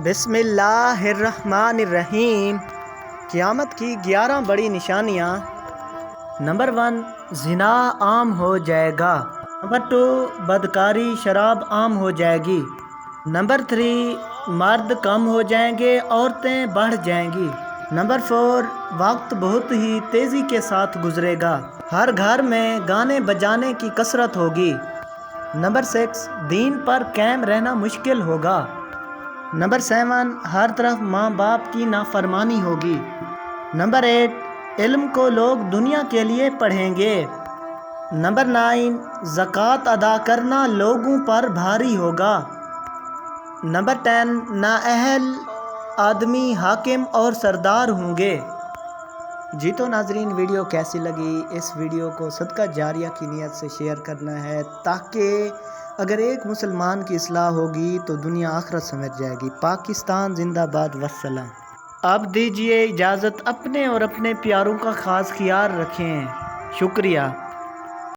بسم اللہ الرحمن الرحیم۔ قیامت کی 11 بڑی نشانیاں۔ نمبر 1، زنا عام ہو جائے گا۔ نمبر 2، بدکاری شراب عام ہو جائے گی۔ نمبر 3، مرد کم ہو جائیں گے، عورتیں بڑھ جائیں گی۔ نمبر 4، وقت بہت ہی تیزی کے ساتھ گزرے گا، ہر گھر میں گانے بجانے کی کثرت ہوگی۔ نمبر 6، دین پر قائم رہنا مشکل ہوگا۔ نمبر 7، ہر طرف ماں باپ کی نافرمانی ہوگی۔ نمبر 8، علم کو لوگ دنیا کے لیے پڑھیں گے۔ نمبر 9، زکوٰۃ ادا کرنا لوگوں پر بھاری ہوگا۔ نمبر 10، نااہل آدمی حاکم اور سردار ہوں گے۔ جی تو ناظرین، ویڈیو کیسی لگی؟ اس ویڈیو کو صدقہ جاریہ کی نیت سے شیئر کرنا ہے، تاکہ اگر ایک مسلمان کی اصلاح ہوگی تو دنیا آخرت سمجھ جائے گی۔ پاکستان زندہ باد، والسلام۔ اب دیجیے اجازت، اپنے اور اپنے پیاروں کا خاص خیال رکھیں۔ شکریہ۔